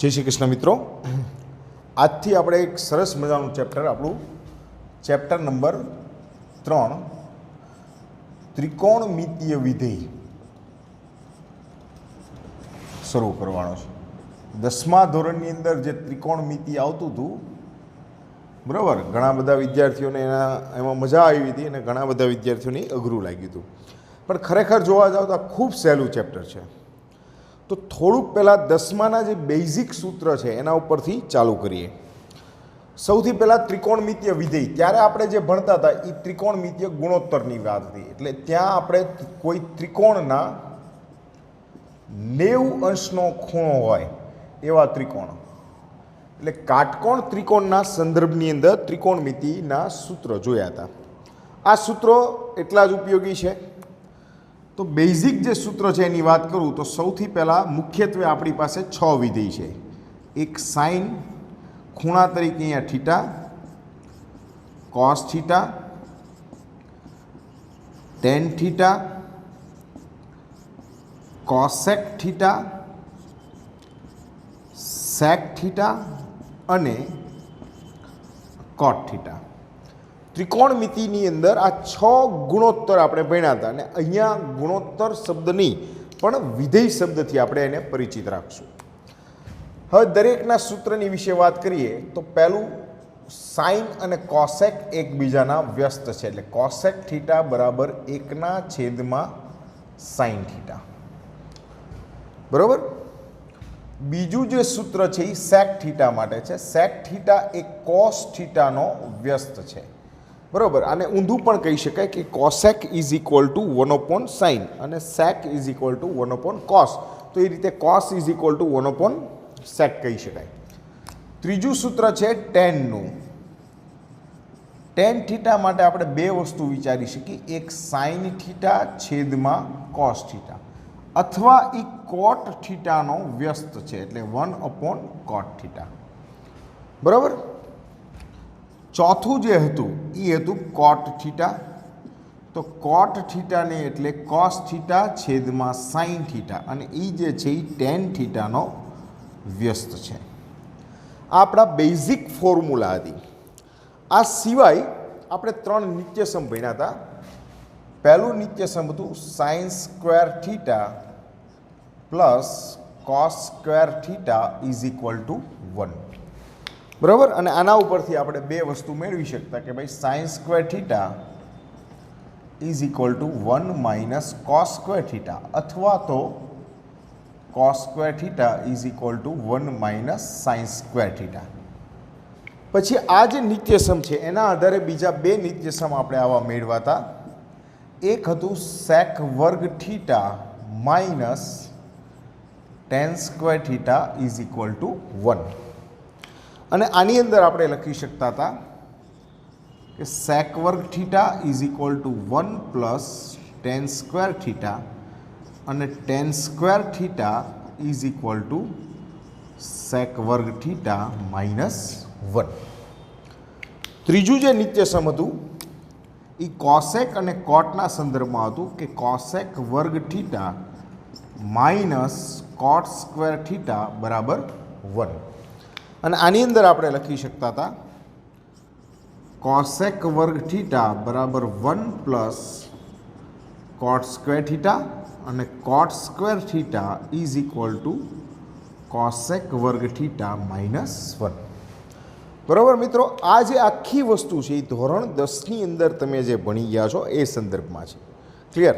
જય શ્રી કૃષ્ણ મિત્રો, આજથી આપણે એક સરસ મજાનું ચેપ્ટર, આપણું ચેપ્ટર નંબર 3 ત્રિકોણમિતીય વિધેય શરૂ કરવાનો છે. 10મા ધોરણની અંદર જે ત્રિકોણમિતિ આવતું હતું, બરાબર, ઘણા બધા વિદ્યાર્થીઓને એમાં મજા આવી હતી અને ઘણા બધા વિદ્યાર્થીઓને અઘરું લાગ્યું હતું. પણ ખરેખર જોવા જાવ તો આ ખૂબ સહેલું ચેપ્ટર છે. તો થોડુંક પહેલાં 10માના જે બેઝિક સૂત્ર છે એના ઉપરથી ચાલુ કરીએ. સૌથી પહેલાં ત્રિકોણમિતીય વિધેય, ત્યારે આપણે જે ભણતા હતા એ ત્રિકોણમિતીય ગુણોત્તરની વાત હતી. એટલે ત્યાં આપણે કોઈ ત્રિકોણના 90 અંશનો ખૂણો હોય એવા ત્રિકોણ, એટલે કાટકોણ ત્રિકોણના સંદર્ભની અંદર ત્રિકોણમિતિના સૂત્ર જોયા હતા. આ સૂત્રો એટલા જ ઉપયોગી છે. તો બેઝિક જે સૂત્ર છે એની વાત કરું તો સૌથી પહેલાં મુખ્યત્વે આપણી પાસે 6 વિધેય છે. એક સાઇન, ખૂણા તરીકે અહીંયા theta, cos theta, tan theta, cosec theta, sec theta અને કોટ થીટા. ત્રિકોણમિતિની અંદર આ 6 ગુણોત્તર આપણે ભણ્યા હતા અને અહીંયા ગુણોત્તર શબ્દની પણ વિધેય શબ્દથી આપણે એને પરિચિત રાખશું. હવે દરેકના સૂત્રની વિશે વાત કરીએ તો પહેલું, સાઇન અને કોસેક એકબીજાના વ્યસ્ત છે, એટલે કોસેક થીટા બરાબર 1/સાઇન થીટા, બરાબર. બીજું જે સૂત્ર છે એ સેક થીટા માટે છે. સેક થીટા એ કોસ થીટાનો વ્યસ્ત છે, બરાબર. આને ઊંધું પણ કહી શકાય કે કોસેક ઇઝ ઇક્વલ ટુ 1/સાઇન અને સેક ઇઝ ઇક્વલ ટુ 1/કોસ. તો એ રીતે કોસ ઇઝ ઇક્વલ ટુ 1/સેક કહી શકાય. ત્રીજું સૂત્ર છે ટેનનું. ટેન થીટા માટે આપણે બે વસ્તુ વિચારી શકીએ, એક સાઇન થીટા છેદમાં કોસ થીટા, અથવા એ કોટ થીટાનો વ્યસ્ત છે, એટલે 1/કોટ થીટા, બરાબર. ચોથું જે હતું એ હતું કોટ થીટા. તો કોટ થીટાને એટલે કોસ થીટા છેદમાં સાઇન થીટા, અને એ જે છે એ ટેન થીટાનો વ્યસ્ત છે. આ આપણા બેઝિક ફોર્મ્યુલા હતી. આ સિવાય આપણે 3 નિત્યસમ ભણ્યા હતા. પહેલું નિત્યસમ હતું sine square theta plus cos square theta is equal to 1, બરાબર. અને આના ઉપરથી આપણે બે વસ્તુ મેળવી શકતા કે ભાઈ sine square theta is equal to 1 - cos square theta, અથવા તો cos square theta is equal to 1 - sine square theta. પછી આ જે નિત્યસમ છે એના આધારે બીજા બે નિત્યસમ આપણે આવા મેળવાતા. એક હતું સેક વર્ગ theta minus ten square theta is equal to 1. અને આની અંદર આપણે લખી શકતા હતા કે સેક વર્ગ theta is equal to 1 plus tan square theta, અને tan square theta is equal to sec વર્ગ થીટા માઇનસ 1. ત્રીજું જે નિત્યસમ હતું એ કોસેક અને કોટના સંદર્ભમાં હતું કે કોસેક વર્ગ theta minus cot square theta બરાબર 1. અને આની અંદર આપણે લખી શકતા હતા કોસેક વર્ગ થીટા બરાબર 1 પ્લસ કોટ સ્ક્વેર થીટા, અને cot square theta is equal two cosec વર્ગ થીટા માઇનસ 1, બરાબર. મિત્રો, આ જે આખી વસ્તુ છે એ ધોરણ 10ની અંદર તમે જે ભણી ગયા છો એ સંદર્ભમાં છે. ક્લિયર?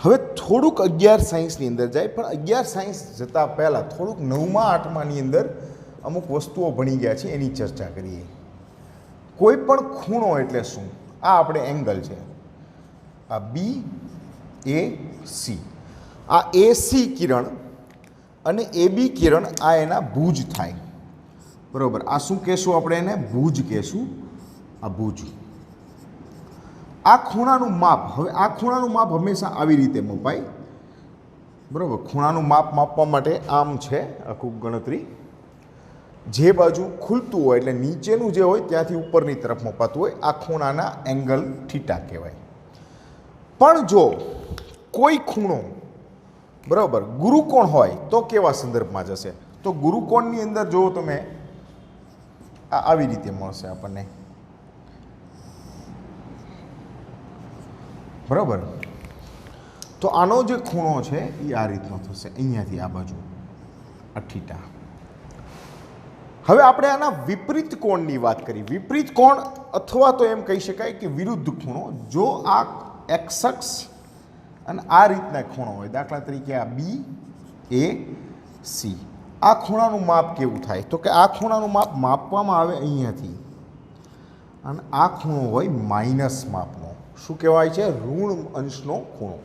હવે થોડુંક 11 સાયન્સની અંદર જાય, પણ 11 સાયન્સ જતાં પહેલાં થોડુંક 9મા 8માની અંદર અમુક વસ્તુઓ ભણી ગયા છે એની ચર્ચા કરીએ. કોઈ પણ ખૂણો એટલે શું? આ આપણે એંગલ છે, આ બી એ સી. આ એ સી કિરણ અને એ બી કિરણ આ એના ભુજ થાય, બરાબર. આ શું કહેશું આપણે એને? ભુજ કહેશું. આ ભુજ. આ ખૂણાનું માપ, હવે આ ખૂણાનું માપ હંમેશા આવી રીતે મપાય, બરાબર. ખૂણાનું માપ માપવા માટે આમ છે આખું ગણતરી. જે બાજુ ખુલતું હોય એટલે નીચેનું જે હોય ત્યાંથી ઉપરની તરફ મપાતું હોય, આ ખૂણાના એંગલ થીટા કહેવાય. પણ જો કોઈ ખૂણો બરાબર. ગુરુકોણ હોય તો કેવા સંદર્ભમાં જશે? તો ગુરુકોણની અંદર જો તમે આવી રીતે મળશે આપણને, બરાબર. તો આનો જે ખૂણો છે એ આ રીતનો થશે, અહીંયાથી આ બાજુ આ થીટા. હવે આપણે આના વિપરીત કોણની વાત કરી. વિપરીત કોણ અથવા તો એમ કહી શકાય કે વિરુદ્ધ ખૂણો. જો આ એક્સ અક્ષ અને આ રીતના ખૂણો હોય, દાખલા તરીકે આ બી એ સી, આ ખૂણાનું માપ કેવું થાય? તો કે આ ખૂણાનું માપ માપવામાં આવે અહીંયાથી, અને આ ખૂણો હોય માઇનસ માપનો. શું કહેવાય છે? ઋણ અંશનો ખૂણો.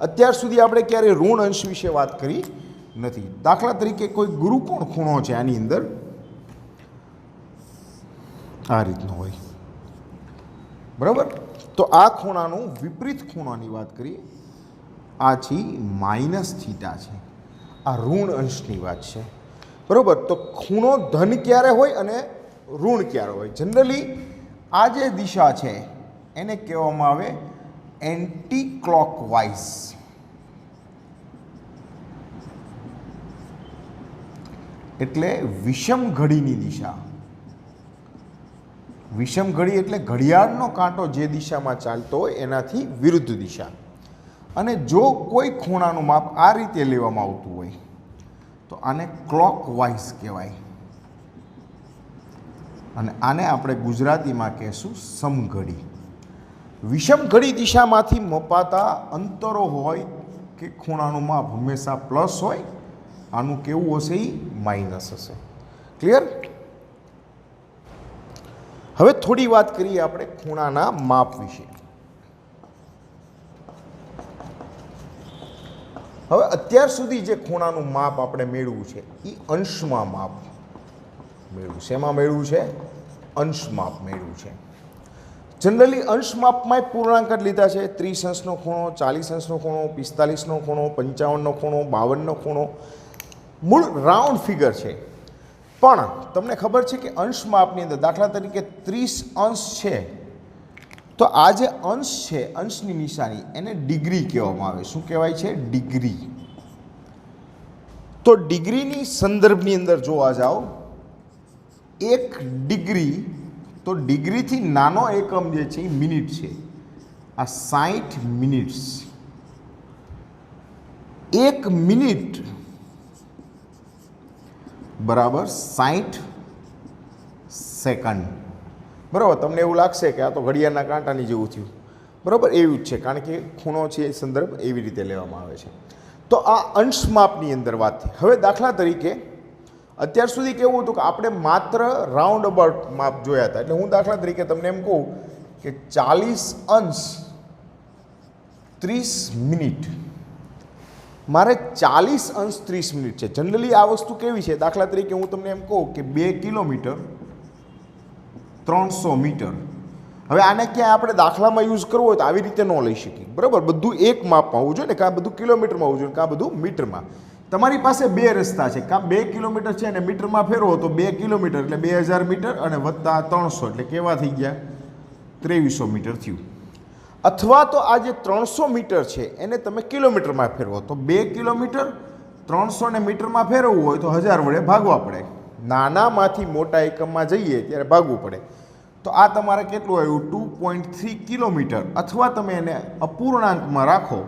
અત્યાર સુધી આપણે ક્યારેય ઋણ અંશ વિશે વાત કરી નથી. દાખલા તરીકે કોઈ ગુરુકોણ ખૂણો છે આની અંદર, આ રીતનો હોય, બરાબર. તો આ ખૂણાનું વિપરીત ખૂણાની વાત કરી, આ છે માઇનસ થીટા છે, આ ઋણ અંશની વાત છે, બરાબર. તો ખૂણો ધન ક્યારે હોય અને ઋણ ક્યારે હોય? જનરલી આ જે દિશા છે એને કહેવામાં આવે એન્ટી ક્લોકવાઇઝ. એટલે વિષમ ઘડીની દિશા. વિષમ ઘડી એટલે ઘડિયાળનો કાંટો જે દિશામાં ચાલતો હોય એનાથી વિરુદ્ધ દિશા. અને જો કોઈ ખૂણાનું માપ આ રીતે લેવામાં આવતું હોય તો આને ક્લોકવાઇઝ કહેવાય, અને આને આપણે ગુજરાતીમાં કહેશું સમઘડી. વિષમ ઘડી દિશામાંથી મપાતા અંતરો હોય કે ખૂણાનું માપ હંમેશા પ્લસ હોય, આનું કેવું હશે? એ માઇનસ હશે. ક્લિયર? હવે થોડી વાત કરીએ આપણે ખૂણાના માપ વિશે. હવે અત્યાર સુધી જે ખૂણાનું માપ આપણે મેળવ્યું છે એ અંશમાં માપ મેળવ્યું. શેમાં મેળવ્યું છે? અંશ માપ મેળવ્યું છે. જનરલી અંશ માપમાં પૂર્ણાંક જ લીધા છે. 30 અંશનો ખૂણો, 40 અંશનો ખૂણો, 45નો ખૂણો, 55નો ખૂણો, 52નો ખૂણો, મૂળ રાઉન્ડ ફિગર છે. પણ તમને ખબર છે કે અંશ માપની અંદર દાખલા તરીકે 30 અંશ છે, તો આ જે અંશ છે, અંશની નિશાની, એને ડિગ્રી કહેવામાં આવે. શું કહેવાય છે? ડિગ્રી. તો ડિગ્રીની સંદર્ભની અંદર જોવા જાઓ, 1 ડિગ્રી, તો ડિગ્રીથી નાનો એકમ જે છે એ મિનિટ છે. આ 60 મિનિટ્સ. 1 મિનિટ બરાબર 60 સેકન્ડ. બરાબર. તમને એવું લાગશે કે આ તો ઘડિયાળના કાંટાની જેવું થયું, બરાબર. એવું જ છે, કારણ કે ખૂણો છે એ સંદર્ભ એવી રીતે લેવામાં આવે છે. તો આ અંશ માપની અંદર વાત થઈ. હવે દાખલા તરીકે અત્યાર સુધી કેવું હતું કે આપણે માત્ર રાઉન્ડ અબાઉટ માપ જોયા હતા. એટલે હું દાખલા તરીકે તમને એમ કહું કે 40 અંશ 30 મિનિટ, મારે 40 અંશ 30 મિનિટ છે. જનરલી આ વસ્તુ કેવી છે? દાખલા તરીકે હું તમને એમ કહું કે 2 કિલોમીટર 300 મીટર. હવે આને ક્યાંય આપણે દાખલામાં યુઝ કરવો હોય તો આવી રીતે ન લઈ શકીએ, બરાબર. બધું એક માપમાં હોવું જોઈએ ને, કાં બધું કિલોમીટરમાં હોવું જોઈએ, કાં બધું મીટરમાં. તમારી પાસે 2 રસ્તા છે, કાં 2 કિલોમીટર છે અને મીટરમાં ફેરવો તો 2 કિલોમીટર એટલે 2000 મીટર, અને વત્તા 300 એટલે કેવા થઈ ગયા? 2300 મીટર થયું. અથવા તો આ જે 300 મીટર છે એને તમે કિલોમીટરમાં ફેરવો તો 2 કિલોમીટર 300 ને મીટરમાં ફેરવવું હોય તો 1000 વડે ભાગવા પડે. નાનામાંથી મોટા એકમમાં જઈએ ત્યારે ભાગવું પડે. તો આ તમારે કેટલું આવ્યું? 2.3 કિલોમીટર. અથવા તમે એને અપૂર્ણાંકમાં રાખો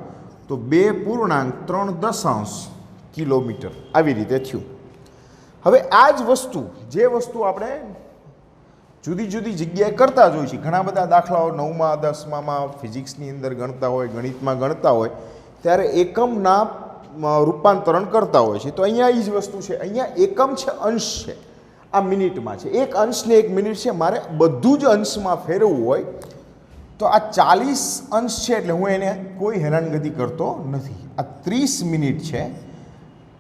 તો 2.3 કિલોમીટર. આવી રીતે થયું. હવે આ જ વસ્તુ, જે વસ્તુ આપણે જુદી જુદી જગ્યાએ કરતા જ હોય છે, ઘણા બધા દાખલાઓ 9મા 10મામાં ફિઝિક્સની અંદર ગણતા હોય, ગણિતમાં ગણતા હોય, ત્યારે એકમના રૂપાંતરણ કરતા હોય છે. તો અહીંયા એ જ વસ્તુ છે. અહીંયા એકમ છે, અંશ છે, આ મિનિટમાં છે. એક અંશને 1 મિનિટ છે. મારે બધું જ અંશમાં ફેરવવું હોય તો આ 40 અંશ છે, એટલે હું એને કોઈ હેરાનગતિ કરતો નથી. આ 30 મિનિટ છે,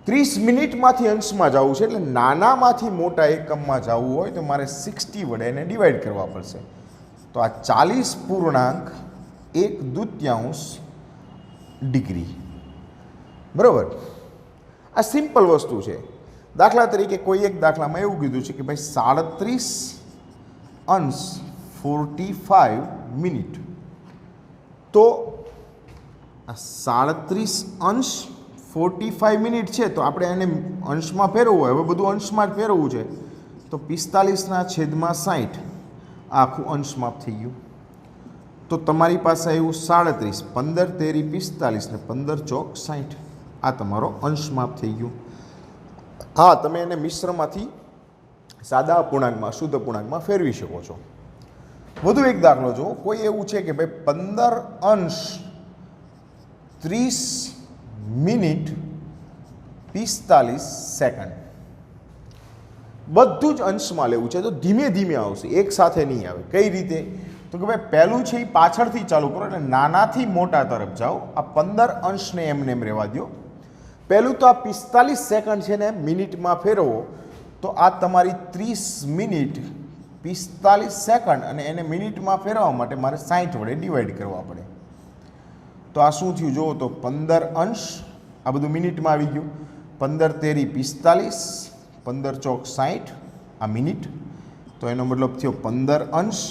30 મિનિટમાંથી અંશમાં જવું છે, એટલે નાનામાંથી મોટા એકમમાં જવું હોય તો મારે 60 વડે એને ડિવાઈડ કરવા પડશે. તો આ 40.1/2 ડિગ્રી, બરાબર. આ સિમ્પલ વસ્તુ છે. દાખલા તરીકે કોઈ એક દાખલામાં એવું કીધું છે કે ભાઈ 37 અંશ 45 મિનિટ. તો આ 37 અંશ 45 મિનિટ છે તો આપણે એને અંશમાં ફેરવવું હોય, હવે બધું અંશમાં જ ફેરવવું છે, તો 45/60 આખું અંશમાપ થઈ ગયું. તો તમારી પાસે આવ્યું 37, 15 તેરી 45 ને 15 ચોક 60. આ તમારો અંશમાપ થઈ ગયું. હા, તમે એને મિશ્રમાંથી સાદા અપૂર્ણાંકમાં શુદ્ધ અપૂર્ણાંકમાં ફેરવી શકો છો. વધુ એક દાખલો જો, કોઈ એવું છે કે ભાઈ 15 અંશ 30 મિનિટ 45 સેકન્ડ, બધું જ અંશમાં લેવું છે, તો ધીમે ધીમે આવશે, એક સાથે નહીં આવે. કઈ રીતે? તો કે ભાઈ પહેલું છે એ પાછળથી ચાલુ કરો, એટલે નાનાથી મોટા તરફ જાઓ. આ 15 અંશને એમને એમ રહેવા દો. પહેલું તો આ 45 સેકન્ડ છે ને મિનિટમાં ફેરવો, તો આ તમારી 30 મિનિટ 45 સેકન્ડ, અને એને મિનિટમાં ફેરવવા માટે મારે 60 વડે ડિવાઈડ કરવા પડે. તો આ શું થયું જુઓ, તો 15 અંશ, આ બધું મિનિટમાં આવી ગયું. 15 તેરી 45, 15 ચોક 60, આ મિનિટ. તો એનો મતલબ થયો 15 અંશ,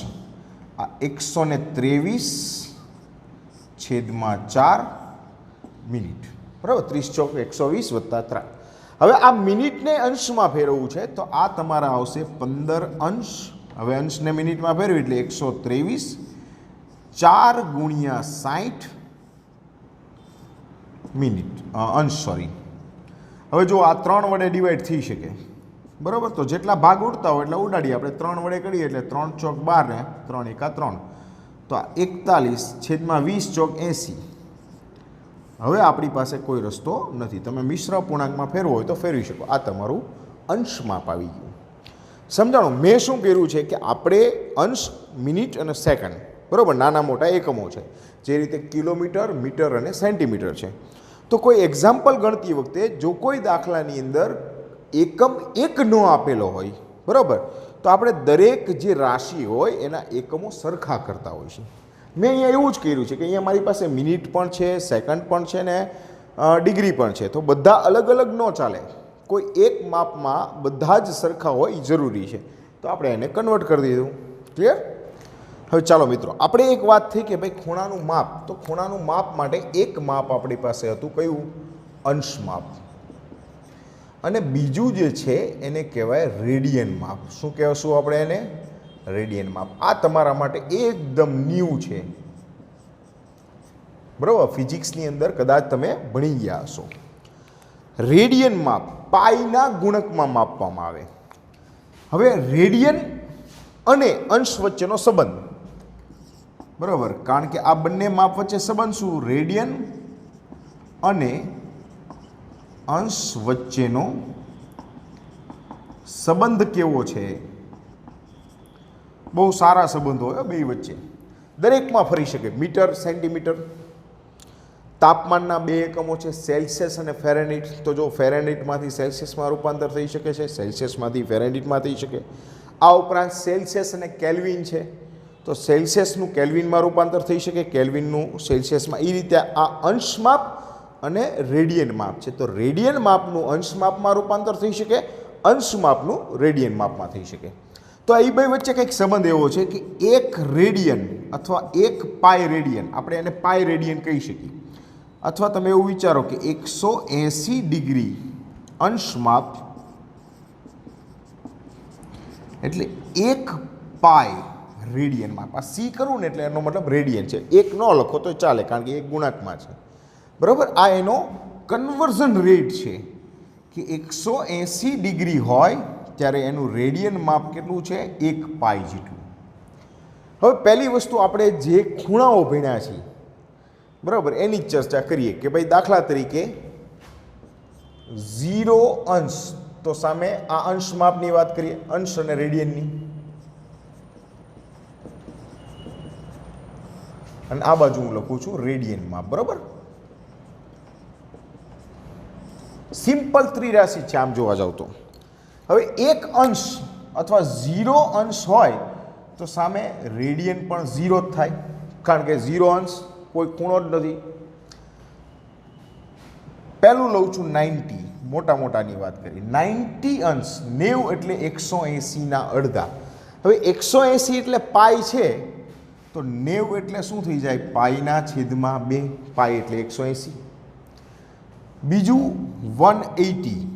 આ 123/4 મિનિટ, બરાબર. 30 ચોક 120 વત્તા 3. હવે આ મિનિટને અંશમાં ફેરવવું છે, તો આ તમારા આવશે 15 અંશ. હવે અંશને મિનિટમાં ફેરવી એટલે 123, 4 × 60 મિનિટ અંશ, સોરી. હવે જો આ 3 વડે ડિવાઈડ થઈ શકે, બરાબર. તો જેટલા ભાગ ઉડતા હોય એટલા ઉડાડીએ. આપણે 3 વડે કરીએ એટલે 3 ચોક 12 ને 3 એકા 3, તો આ 41/20 ચોક 80. હવે આપણી પાસે કોઈ રસ્તો નથી. તમે મિશ્ર અપૂર્ણાંકમાં ફેરવો હોય તો ફેરવી શકો. આ તમારું અંશમાપ આવી ગયું. સમજાણું? મેં શું કર્યું છે કે આપણે અંશ, મિનિટ અને સેકન્ડ, બરાબર, નાના મોટા એકમો છે, જે રીતે કિલોમીટર, મીટર અને સેન્ટીમીટર છે. તો કોઈ એક્ઝામ્પલ ગણતી વખતે જો કોઈ દાખલાની અંદર એકમ એક ન આપેલો હોય, બરાબર, તો આપણે દરેક જે રાશિ હોય એના એકમો સરખા કરતા હોય છે. મેં અહીંયા એવું જ કર્યું છે કે અહીંયા મારી પાસે મિનિટ પણ છે, સેકન્ડ પણ છે ને ડિગ્રી પણ છે. તો બધા અલગ અલગ ન ચાલે, કોઈ એક માપમાં બધા જ સરખા હોય એ જરૂરી છે. તો આપણે એને કન્વર્ટ કરી દીધું. ક્લિયર? હવે ચાલો મિત્રો, આપણે એક વાત થઈ કે ભાઈ ખૂણાનું માપ. તો ખૂણાનું માપ માટે એક માપ આપણી પાસે હતું, કયું? અંશ માપ. અને બીજું જે છે એને કહેવાય રેડિયન માપ. શું કહેશું આપણે એને? રેડિયન માપ. આ તમારા માટે એકદમ ન્યૂ છે, બરાબર. ફિઝિક્સની અંદર કદાચ તમે ભણી ગયા હશો. રેડિયન માપ પાઈના ગુણકમાં માપવામાં આવે. હવે રેડિયન અને અંશ વચ્ચેનો સંબંધ, બરાબર, કારણ કે આ બંને માપ વચ્ચે સંબંધ શું? રેડિયન અને અંશ વચ્ચેનો સંબંધ કેવો છે? બહુ સારા સંબંધો હોય બે વચ્ચે, દરેકમાં ફરી શકે. Metre, centimetre. તાપમાનના બે એકમો છે, સેલ્સિયસ અને ફેરેનહીટ. તો જો ફેરેનહીટમાંથી સેલ્સિયસમાં રૂપાંતર થઈ શકે છે, સેલ્સિયસમાંથી ફેરેનહીટમાં થઈ શકે. આ ઉપરાંત સેલ્સિયસ અને કેલ્વિન છે, તો સેલ્સિયસનું કેલ્વિનમાં રૂપાંતર થઈ શકે, કેલ્વિનનું સેલ્સિયસમાં. એ રીતે આ અંશ માપ અને રેડિયન માપ છે. તો રેડિયન માપનું અંશ માપમાં રૂપાંતર થઈ શકે, અંશ માપનું રેડિયન માપમાં થઈ શકે. તો એ બે વચ્ચે કંઈક સંબંધ એવો છે કે 1 રેડિયન અથવા 1 પાઈ રેડિયન, આપણે એને પાઈ રેડિયન કહી શકીએ. અથવા તમે એવું વિચારો કે 180 ડિગ્રી અંશ માપ એટલે 1 પાઈ રેડિયન માપ. આ સી કરું ને એટલે એનો મતલબ રેડિયન છે. 1 ન લખો તો ચાલે, કારણ કે 1 ગુણાંકમાં છે, બરાબર. આ એનો કન્વર્ઝન રેટ છે કે 180 ડિગ્રી હોય ત્યારે એનું રેડિયન માપ કેટલું છે? 1 પાઈ જેટલું. હવે પહેલી વસ્તુ, આપણે જે ખૂણાઓ ભણ્યા છીએ, બરાબર, એની જ ચર્ચા કરીએ કે ભાઈ દાખલા તરીકે 0 અંશ, તો સામે આ અંશ માપની વાત કરીએ, અંશ અને રેડિયનની, અને આ બાજુ હું લખું છું રેડિયન માપ, બરાબર. સિમ્પલ ત્રિરાશિ છે આમ જોવા જાવ તો. હવે 1 અંશ અથવા 0 અંશ હોય તો સામે રેડિયન પણ 0 જ થાય, કારણ કે 0 અંશ કોઈ ખૂણો જ નથી. પહેલું લઉં છું 90, મોટા મોટાની વાત કરી. 90 અંશ, 90 એટલે 180ના અડધા. હવે 180 એટલે પાઈ છે, તો 90 એટલે શું થઈ જાય? પાઈના છેદમાં 2. પાઈ એટલે 180. બીજું 180,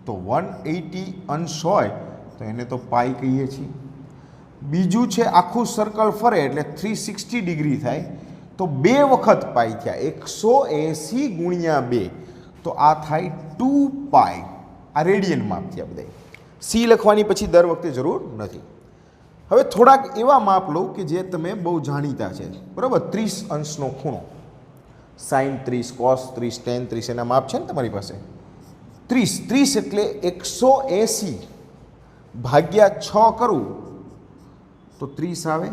તો 180 અંશ હોય તો એને તો પાઈ કહીએ છીએ. બીજું છે આખું સર્કલ ફરે એટલે 360 ડિગ્રી થાય, તો 2 વખત પાઈ થયા, 180 ગુણ્યા 2, તો આ થાય 2 પાઈ. આ રેડિયન માપ થયા બધા. સી લખવાની પછી દર વખતે જરૂર નથી. હવે થોડાક એવા માપ લઉં કે જે તમે બહુ જાણીતા છે, બરાબર. 30 અંશનો ખૂણો, સાઇન 30, કોસ 30, ટેન 30, એના માપ છે ને તમારી પાસે. 30 એટલે 180 ભાગ્યા 6 કરું તો 30 આવે.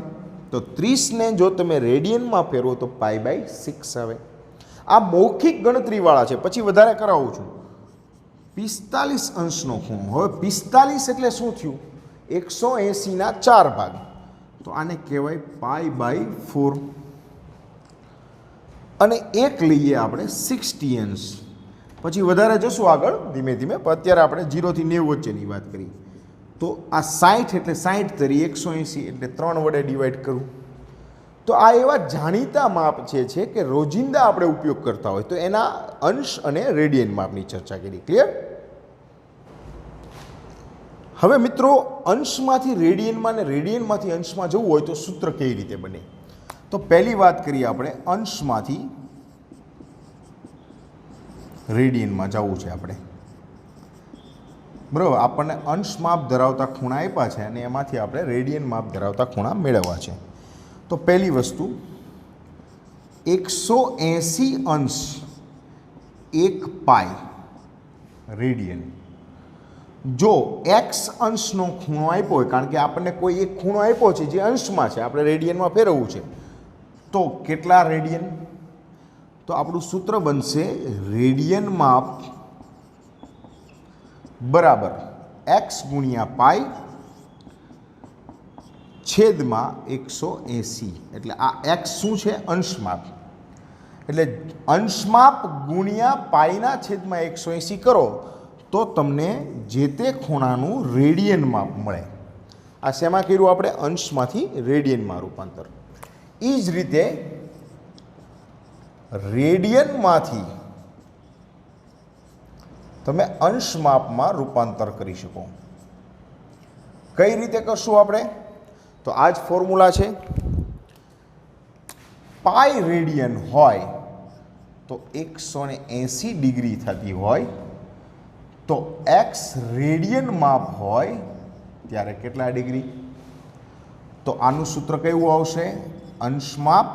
તો 30ને જો તમે રેડિયનમાં ફેરવો તો π/6 આવે. આ મૌખિક ગણતરીવાળા છે, પછી વધારે કરાવું છું. 45 અંશનો ખૂણો. હવે 45 એટલે શું થયું? 180ના 4 ભાગ, તો આને કહેવાય π/4. અને એક લઈએ આપણે 60 અંશ. પછી વધારે જશું આગળ ધીમે ધીમે, પણ અત્યારે આપણે 0 થી 90 વચ્ચેની વાત કરી. તો આ 60 એટલે 60 તરી 180 એટલે 3 વડે ડિવાઈડ કરું. તો આ એવા જાણીતા માપ છે કે રોજિંદા આપણે ઉપયોગ કરતા હોય, તો એના અંશ અને રેડિયન માપની ચર્ચા કરી. ક્લિયર? હવે મિત્રો, અંશમાંથી રેડિયનમાં અને રેડિયનમાંથી અંશમાં જવું હોય તો સૂત્ર કેવી રીતે બને? તો પહેલી વાત કરીએ આપણે, અંશમાંથી રેડિયનમાં જવું છે આપણે, બરાબર. આપણને અંશ માપ ધરાવતા ખૂણા આપ્યા છે અને એમાંથી આપણે રેડિયન માપ ધરાવતા ખૂણા મેળવવા છે. તો પહેલી વસ્તુ, 180 અંશ 1 પાઈ રેડિયન. જો એક્સ અંશનો ખૂણો આપ્યો હોય, કારણ કે આપણને કોઈ એક ખૂણો આપ્યો છે જે અંશમાં છે, આપણે રેડિયનમાં ફેરવવું છે, તો કેટલા રેડિયન? તો આપણું સૂત્ર બનશે રેડિયન માપ બરાબર એક્સ ગુણ્યા પાઈ છેદમાં 180. એટલે આ એક્સ શું છે? અંશમાપ. એટલે અંશમાપ ગુણ્યા પાઈના છેદમાં 180 કરો તો તમને જે તે ખૂણાનું રેડિયન માપ મળે. આ શેમાં કર્યું આપણે? અંશમાંથી રેડિયનમાં રૂપાંતર. એ જ રીતે રેડિયનમાંથી તમે અંશ માપમાં રૂપાંતર કરી શકો. કઈ રીતે કરશું આપણે? તો આ જ ફોર્મ્યુલા છે. પાઈ રેડિયન હોય તો 180 ડિગ્રી થતી હોય, તો એક્સ રેડિયન માપ હોય ત્યારે કેટલા ડિગ્રી? તો આનું સૂત્ર કયું આવશે? અંશ માપ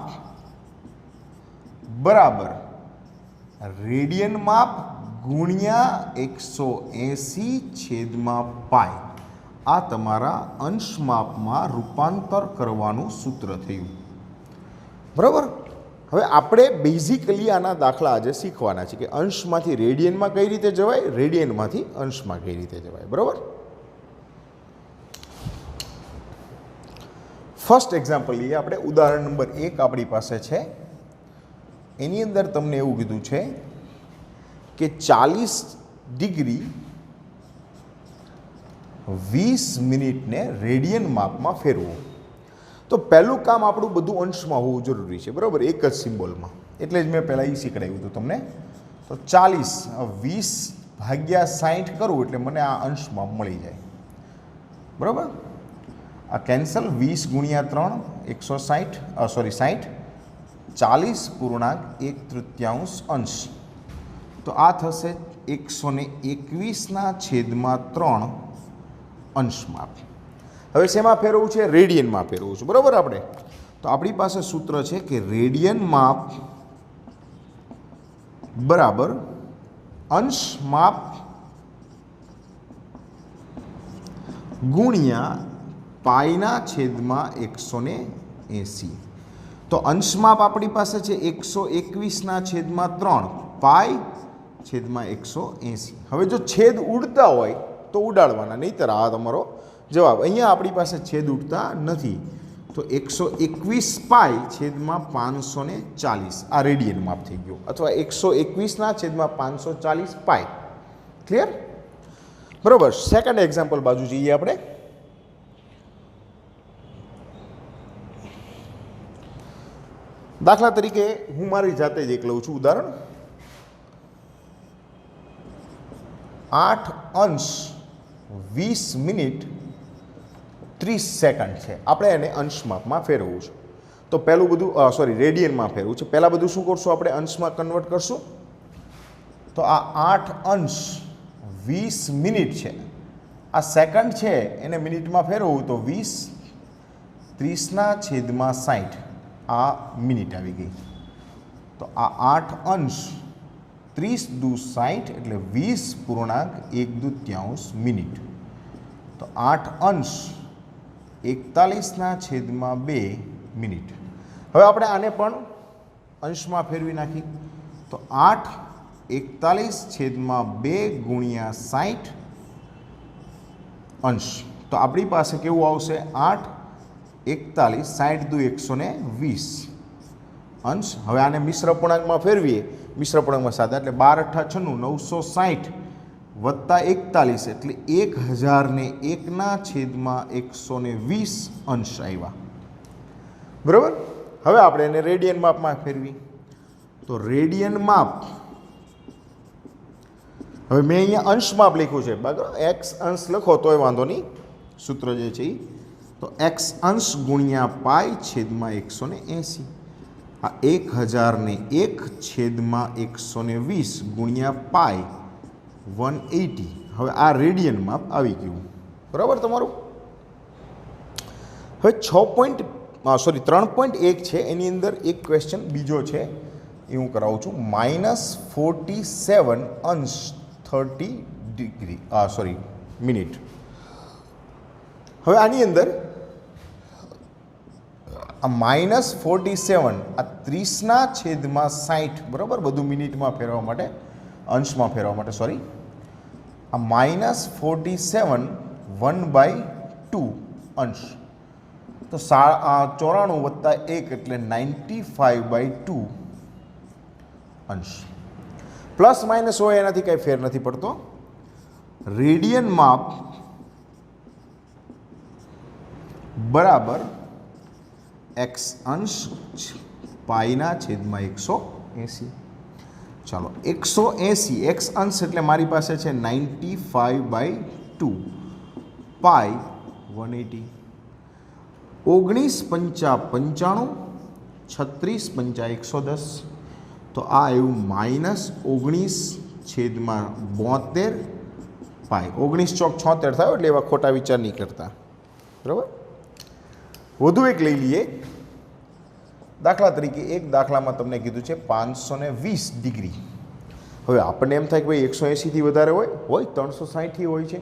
બરાબર રેડિયન માપ ગુણ્યા 180 છેદમાં પાઈ. આ તમારા અંશ માપમાં રૂપાંતર કરવાનું સૂત્ર થયું, બરાબર. હવે આપણે બેઝિકલી આના દાખલા આજે શીખવાના છે કે અંશમાંથી રેડિયનમાં કઈ રીતે જવાય, રેડિયનમાંથી અંશમાં કઈ રીતે જવાય, બરાબર. ફર્સ્ટ એક્ઝામ્પલ લઈએ આપણે. ઉદાહરણ નંબર 1 આપણી પાસે છે. એની અંદર તમને એવું કીધું છે કે 40 ડિગ્રી 20 મિનિટને રેડિયન માપમાં ફેરવો. તો પહેલું કામ આપણું બધું અંશમાં હોવું જરૂરી છે, બરાબર, એક જ સિમ્બોલમાં. એટલે જ મેં પહેલાં એ શીખડાવ્યું હતું તમને. તો 40 20 ભાગ્યા 60 કરું એટલે મને આ અંશમાં મળી જાય, બરાબર. આ કેન્સલ. 20 ગુણ્યા 3 160, સોરી 60, 40.1/3 અંશ. તો આ થશે 121ના છેદમાં 3 અંશ માપ. હવે શેમાં ફેરવવું છે? રેડિયનમાં ફેરવવું છે, બરાબર. આપણે તો આપણી પાસે સૂત્ર છે કે રેડિયન માપ બરાબર અંશ માપ ગુણ્યા પાઈના છેદમાં 180. તો અંશ માપ આપણી પાસે છે 121ના છેદમાં 3 પાઈ છેદમાં 180. હવે જો છેદ ઉડતા હોય તો ઉડાડવાના, નહીંતર આ તમારો જવાબ. અહીંયા આપણી પાસે છેદ ઉડતા નથી, તો 121 પાઈ છેદમાં 540 આ રેડિયન માપ થઈ ગયો, અથવા 121ના છેદમાં 540 પાઈ. ક્લિયર? બરોબર. સેકન્ડ એક્ઝામ્પલ બાજુ જઈએ આપણે. દાખલા તરીકે હું મારી જાતે જ એક લઉં છું ઉદાહરણ. 8 અંશ 20 મિનિટ 30 સેકન્ડ છે. આપણે એને અંશમાપમાં ફેરવવું છે. તો પહેલું બધું રેડિયનમાં ફેરવું છે. પહેલાં બધું શું કરશું? આપણે અંશમાં કન્વર્ટ કરશું. તો આ 8 અંશ 20 મિનિટ છે. આ સેકન્ડ છે એને મિનિટમાં ફેરવવું તો 20 30/60 આ મિનિટ આવી ગઈ. તો આ 8 અંશ 30 દુ 60 એટલે 20.1 મિનિટ. તો 8 અંશ 41/2 મિનિટ. હવે આપણે આને પણ અંશમાં ફેરવી નાખી. તો 8 41/2 ગુણ્યા 60 અંશ. તો આપણી પાસે કેવું આવશે? 8 41 60 દુ 120 અંશ. હવે આને મિશ્ર પૂર્ણાંકમાં ફેરવીએ. મિશ્ર પૂર્ણાંકમાં સાદા એટલે 12 × 8 960 વત્તા 41 એટલે 1001/120 અંશ આવ્યા. બરાબર. હવે આપણે એને રેડિયન માપમાં ફેરવી. તો રેડિયન માપ, હવે મેં અહીંયા અંશ માપ લખ્યું છે. બરાબર. એક્સ અંશ લખો તોય વાંધો નહીં. સૂત્ર જે છે એ તો એક્સ અંશ ગુણ્યા પાઈ છેદમાં 180. આ 1001/120 ગુણ્યા પાઈ 180. હવે આ રેડિયન માપ આવી ગયું. બરાબર તમારું. હવે 3.1 છે એની અંદર એક ક્વેશ્ચન બીજો છે એ હું કરાવું છું. -47 અંશ 30 ડિગ્રી મિનિટ. હવે આની અંદર આ -47 આ 30/60 બરાબર બધું મિનિટમાં ફેરવવા માટે, અંશમાં ફેરવવા માટે આ -47 1/2 અંશ. તો 94 વત્તા 1 એટલે 95/2 અંશ. પ્લસ માઇનસ હોય એનાથી કંઈ ફેર નથી પડતો. રેડિયન માપ બરાબર એક્સ અંશ પાઈના છેદમાં 180. ચાલો 180 એક્સ અંશ એટલે મારી પાસે છે 95/2 પાઈ 180. 19 × 5 = 95, 36 × 5 = 110. તો આ આવ્યું -19/72 પાઈ. 19 ચોક 76 થયો એટલે એવા ખોટા વિચાર નહીં કરતા. બરાબર. વધુ એક લઈ લઈએ. દાખલા તરીકે એક દાખલામાં તમને કીધું છે 520 ડિગ્રી. હવે આપણને એમ થાય કે ભાઈ 180થી વધારે હોય 360 હોય છે.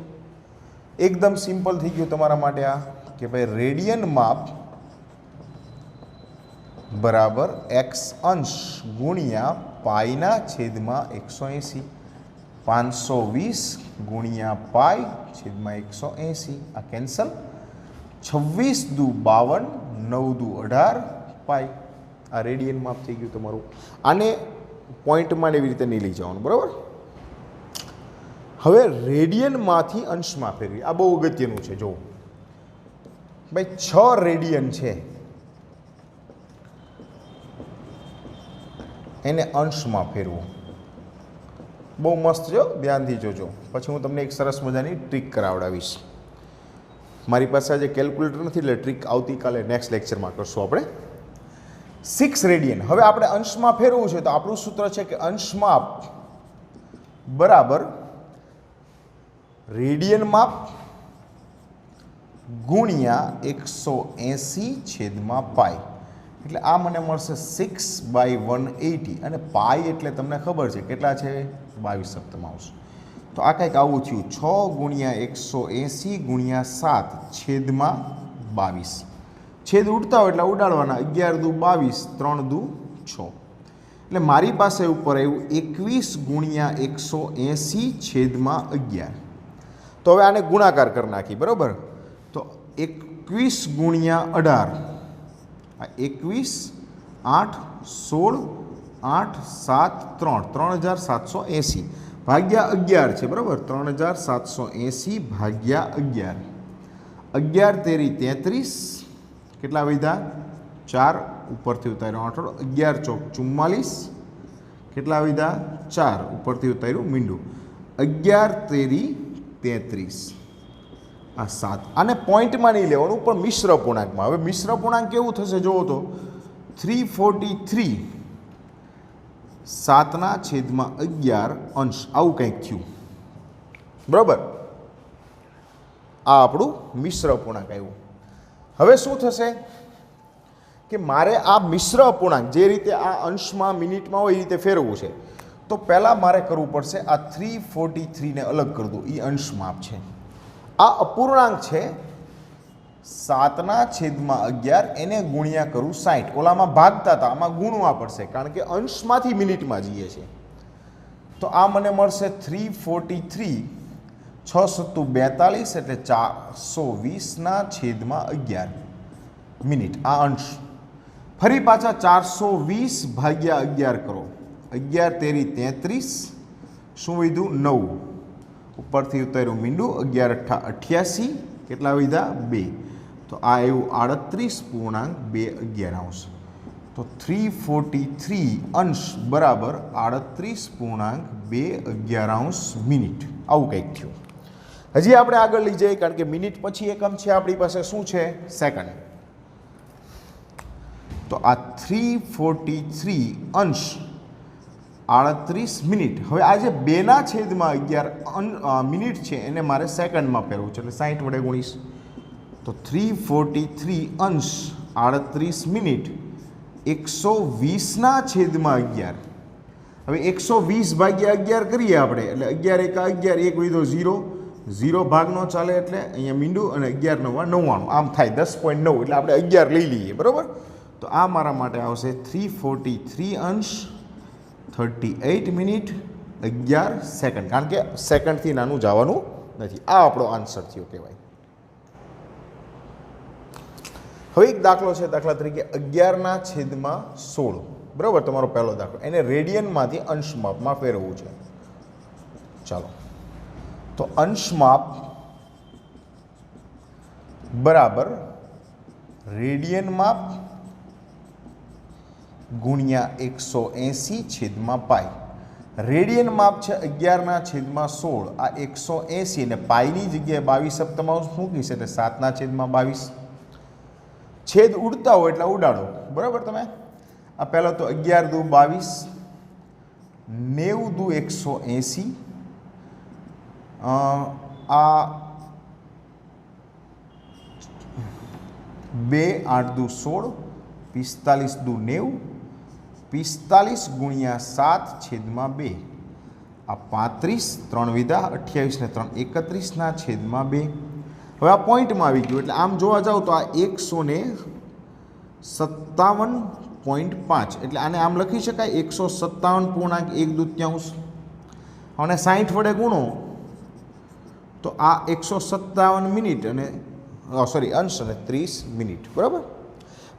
એકદમ સિમ્પલ થઈ ગયું તમારા માટે આ કે ભાઈ રેડિયન માપ બરાબર એક્સ અંશ ગુણ્યા પાઈના છેદમાં 180. 520 ગુણ્યા પાઈ છેદમાં 180. આ કેન્સલ. 26 દુ 52, 9 દુ 18 પાઈ. આ રેડિયન માપ થઈ ગયું તમારું. આને પોઈન્ટમાં એવી રીતે નહીં લઈ જવાનું. બરાબર. હવે રેડિયનમાંથી અંશમાં ફેરવી. આ બહુ અગત્યનું છે. જો ભાઈ 6 રેડિયન છે એને અંશમાં ફેરવો. બહુ મસ્ત. જો ધ્યાનથી જોજો. પછી હું તમને એક સરસ મજાની ટ્રીક કરાવડાવીશ. મારી પાસે આજે કેલ્ક્યુલેટર નથી એટલે ટ્રીક આવતીકાલે નેક્સ્ટ લેક્ચરમાં કરશું આપણે. 6 રેડિયન. હવે આપણે અંશમાં ફેરવવું છે તો આપણું સૂત્ર છે કે અંશ માપ બરાબર રેડિયન માપ ગુણ્યા 180 પાઈ. એટલે આ મને મળશે 6/180 અને પાઈ એટલે તમને ખબર છે કેટલા છે? 22 સપ્તમાંશ. તો આ કંઈક આવું થયું 6 × 180 × 7 છેદમાં 22. છેદ ઉડતા હોય એટલે ઉડાડવાના. 11 દુ 22, 3 દુ 6. એટલે મારી પાસે ઉપર આવ્યું 21 × 180 છેદમાં 11. તો હવે આને ગુણાકાર કરી નાખી. બરાબર. તો 21 × 18. આ 21, 8, 16, 8, 7, 3, 3780 ભાગ્યા 11 છે. બરાબર. 3780 ભાગ્યા 11. 11 તેરી 33. કેટલા વધ્યા? 4. ઉપરથી ઉતાર્યો 8. 11 ચોક 44. કેટલા વધ્યા? 4. ઉપરથી ઉતાર્યું મીંડું. 11 તેરી 33 આ 7. આને પોઈન્ટમાં નહીં લેવાનું પણ મિશ્ર પૂર્ણાંકમાં. હવે મિશ્ર પૂર્ણાંક કેવું થશે જુઓ તો 343 7/11 અંશ આવું કંઈક થયું. બરાબર, આ આપણું મિશ્ર અપૂર્ણાંક આવ્યું. હવે શું થશે કે મારે આ મિશ્ર અપૂર્ણાંક જે રીતે આ અંશમાં મિનિટમાં હોય એ રીતે ફેરવવું છે. તો પહેલાં મારે કરવું પડશે આ 343ને અલગ કરી દો, એ અંશ માપ છે. આ અપૂર્ણાંક છે 7/11 એને ગુણ્યા કરું 60. ઓલામાં ભાગતા હતા, આમાં ગુણવા પડશે કારણ કે અંશમાંથી મિનિટમાં જઈએ છે. તો આ મને મળશે 343 6 × 42 એટલે 420/11 મિનિટ. આ અંશ. ફરી પાછા 420/11 કરો. 11 તેરી 33, શું વધ્યું 9, ઉપરથી ઉતાર્યું મીંડું, 11 × 8 = 88, કેટલા વધ્યા 2. તો આ આવ્યું 38.211. તો 343 અંશ બરાબર 38.211 મિનિટ. આવું કંઈક થયું. હજી આપણે આગળ લઈ જઈએ કારણ કે મિનિટ પછી એકમ છે આપણી પાસે શું છે સેકન્ડ. તો આ 343 અંશ 38 મિનિટ. હવે આ જે 2/11 મિનિટ છે એને મારે સેકન્ડમાં ફેરવવું છે એટલે 60 વડે ગુણીશ. તો 343 અંશ 38 મિનિટ 120/11. હવે 120/11 કરીએ આપણે એટલે 11 × 11 1 વધ્યો 0, 0 ભાગ ન ચાલે એટલે અહીંયા મીંડું અને 11 × 9 = 99, આમ થાય 10.9 એટલે આપણે 11 લઈ લઈએ. બરાબર, તો આ મારા માટે આવશે 343 અંશ 38 મિનિટ 11 સેકન્ડ, કારણ કે સેકન્ડથી નાનું જવાનું નથી. આ આપણો આન્સર થયો કહેવાય. હવે એક દાખલો છે, દાખલા તરીકે 11/16. બરાબર, તમારો પહેલો દાખલો. એને રેડિયનમાંથી અંશ માપમાં ફેરવવું છે. ચાલો, તો અંશ માપ બરાબર રેડિયન માપ ગુણ્યા 180/π. રેડિયન માપ છે 11/16. આ 180 અને પાઈની જગ્યાએ 22 સપ્તમાંશ મૂકીશ એટલે 7/22. છેદ ઉડતા હોય એટલે ઉડાડો. બરાબર, તમે આ પહેલાં તો 11 × 2 = 22, 90 × 180, આ 2 8 × 16, 45 × 90, 45 × 7/2. આ 35, 3 વિધા 28 ને 3 31/2. હવે આ પોઈન્ટમાં આવી ગયું એટલે આમ જોવા જાવ તો આ 157.5 એટલે આને આમ લખી શકાય 157.1/2 અને 60 વડે ગુણો તો આ 157 મિનિટ અને અંશ અને 30 મિનિટ. બરાબર,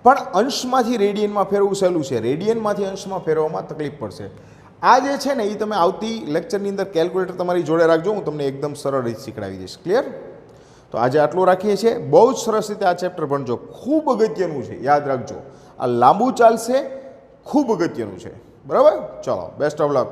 પણ અંશમાંથી રેડિયનમાં ફેરવવું સહેલું છે, રેડિયનમાંથી અંશમાં ફેરવવામાં તકલીફ પડશે. આ જે છે ને એ તમે આવતી લેક્ચરની અંદર કેલ્ક્યુલેટર તમારી જોડે રાખજો, હું તમને એકદમ સરળ રીતે શીખડાવી દઈશ. ક્લિયર? તો આજે આટલું રાખીએ છીએ. બહુ જ સરસ રીતે આ ચેપ્ટર ભણજો, ખૂબ અગત્યનું છે, યાદ રાખજો. આ લાંબુ ચાલશે, ખૂબ અગત્યનું છે. બરાબર, ચલો, બેસ્ટ ઓફ લક.